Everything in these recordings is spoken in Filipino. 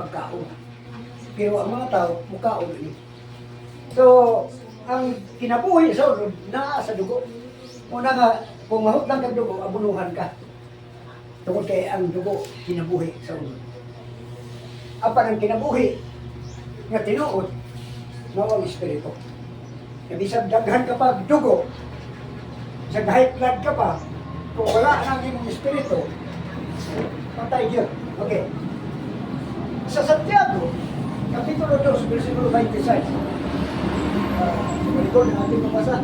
pagkaon. Pero ang mga tao, mukhaon ini. So, ang kinabuhi sa ulod, naa sa dugo. Una nga, kung mahutang kang dugo, abunuhan ka. Tungkol kay ang dugo, kinabuhi sa ulod. Apan ang kinabuhi, nga tinuod, mao ang espiritu. Bisag daghan ka pa dugo, sa high blood ka pa, kung wala nang imong espiritu, patay yun. Okay. Sa Santiago, Kapitulo 2, versikulo 26. Ito na ating mabasa.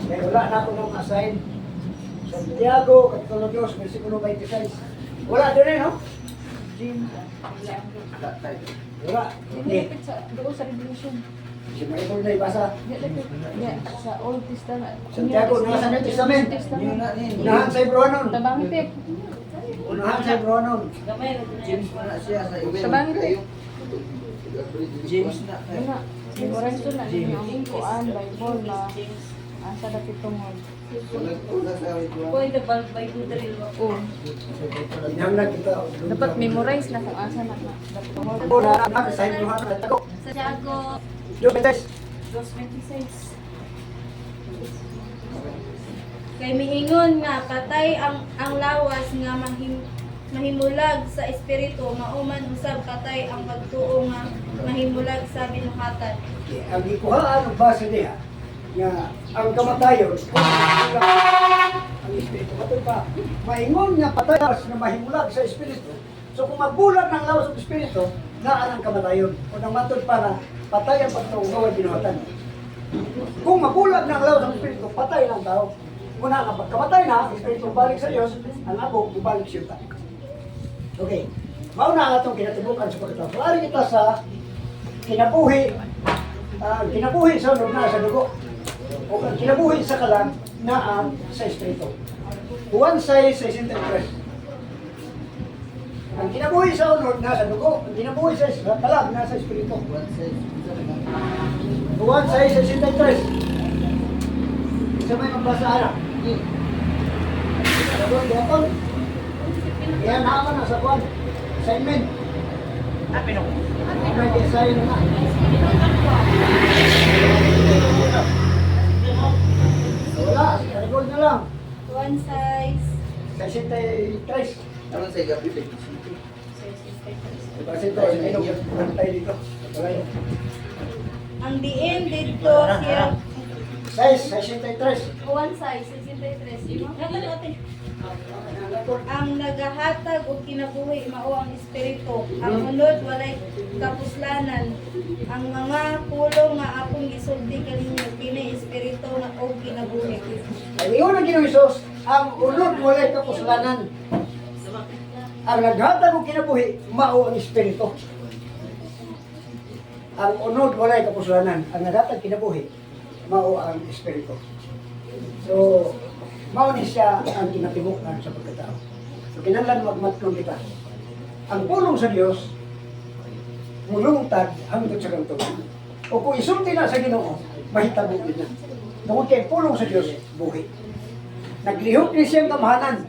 Kaya wala na ako nang assign. Santiago, Kapitulo 2, versikulo 26. Wala din eh, no? Wala. Okay. Doon sa Revelation. Si Michael na ibasa. Sa Old Testament. Santiago, nasa New Testament. Unahan sa Hebrewanon. Tabang ipik. Unahan sa Hebrewanon. James na siya sa event. Tabang ipik. James na. Una, memorize ko na ninyo ang kuan, Bible na asa dapit tungod. Pwede ba Bible Oo. Inanglan kita. Dapat memorize na kung asa na dapit tungod. Unahan sa Hebrewanon. Santiago Juventus. 2:26. Kay miingon nga patay ang lawas nga mahimulag sa espiritu, mauman usab patay ang pagtuo nga mahimulag sa binuhatan. Okay. Ang ikuhaan ang base niya nga ang kamatayon ang espiritu. Matod pa, maingon nga patay na mahimulag sa espiritu. So kung magbulag ng lawas ng espiritu, naan ang kamatayon. O nang matod pa na patay ang pagtuungaw ay binuhatan. Kung mabulag ng lawas ng espiritu, patay lang tao. Una nga pagkamatay na, ang espiritu balik sa Diyos, ang abo, ibalik siya. Okay. Mauna nga itong kinatibukan sa pagkatao. So, ari kita sa kinabuhi, kinabuhi sa unod na sa dugo. O ang kinabuhi sa kalan na sa espiritu. Juan 6:63. Ang kinabuhi sa unod na sa dugo, ang kinabuhi sa kalan na sa espiritu. Juan 6:63. Isa may magbasa na. Yan naman na sa kwan. Assignment. May design na. Wala, record na lang. One size 63. Ano sa gabi? Kasi ito, ano tayo dito? Wala yun. ang diin dito siya 63. one size 63. Ang nagahatag og kinabuhi mao ang espiritu. Ang unod walay kapuslanan. Ang mga pulong nga akong gisulti kaninyo kini espiritu nga og kinabuhi. Ay, iyon ang Ginoong Hesus, ang unod walay kapuslanan. Ang naghatag og kinabuhi, mao ang espiritu. Ang unod walay kapuslanan, ang naghatag kinabuhi, mao ang espiritu. So, mao ni siya ang kinatibukan sa pagkatao. So, kinahanglan magmatlong kita. Ang pulong sa Dios, mulungtad hangtod sa kantuan. O kung isulti na sa Ginoo, mahitabo din na. Tungkol kay pulong sa Dios, buhi. Naglihok ni siyang kamahanan,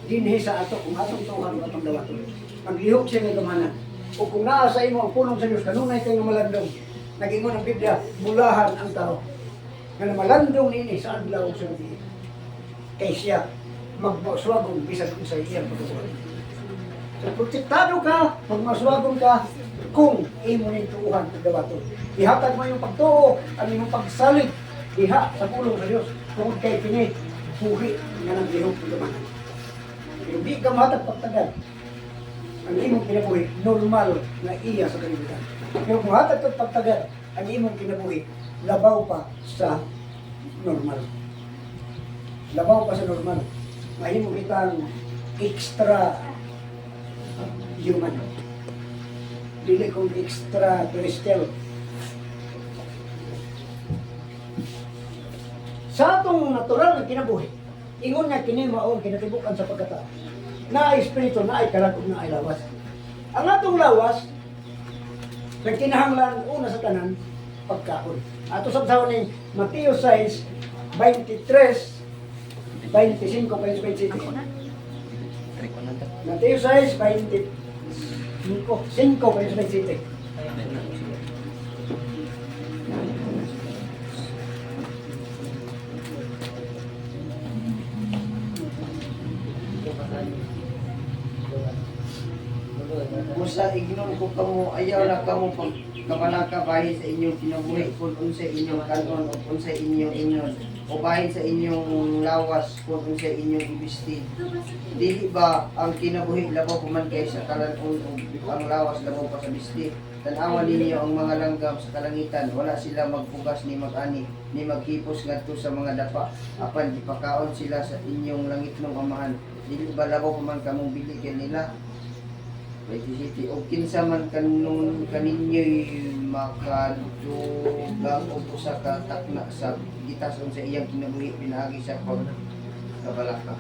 dinhi sa ato, kung atong tuhan atong dawaton. Naglihok siya ng kamahanan. O kung naa sa imo ang pulong sa Dios, kanunay kayo malandong. Nag-ingon ang Biblia, bulahan ang tao. Nga malandong nini sa adlaw sa gabi. Kay siya, magmaswagong bisag kung sa iyang pagkakuhan. So, protektado ka, magmaswagong ka, kung imo ni tuuhan pagdawaton. Ihatag mo yung pagtuo, ang imong pagsalig, diha sa pulong sa Diyos. Kung kay kini, buhi nga nang lihok pagdamanan. Pero di ka mahatag pagtagal. Ang imong kinabuhi, normal na iya sa kalibutan. Pero kung hatag kang pagtagal, ang imong kinabuhi, labaw pa sa normal. Labaw pa sa normal. Mahimo kitang extra human. Dili kong extra terrestrial. Sa atong natural na kinabuhi, ingon nga kini mao kinatibukan sa pagkatao. Na espiritu, na ay karag, na ay lawas. Ang atong lawas, nagkinahanglan una sa tanan, pagkaon. Ato sa ni Mateo 6, 23, 25, 27. Mateo 6, 23, 5 kayo sa City. Musa ignon ko kamo ayaw na kamo pag kamalaka bahin sa inyong kinabuhi kung unsay inyong kanon o unsay inyong inyon o bahin sa inyong lawas kung unsay inyong ibesti. Dili ba ang kinabuhi labaw pa man kay sa kalan-on o ang lawas labaw pa sa bisti? Tanawan ninyo ang mga langgam sa kalangitan, wala sila magpugas ni mag-ani ni magkipos ngadto sa mga dapa apan gipakaon sila sa inyong langitnong amahan. Dili ba labaw pa man kamong bili kay nila? City o kinsa man kaninyo'y makadugang o usa ka takna sa gitason sa iyang kinabuhi pinaagi sa pagkabalaka.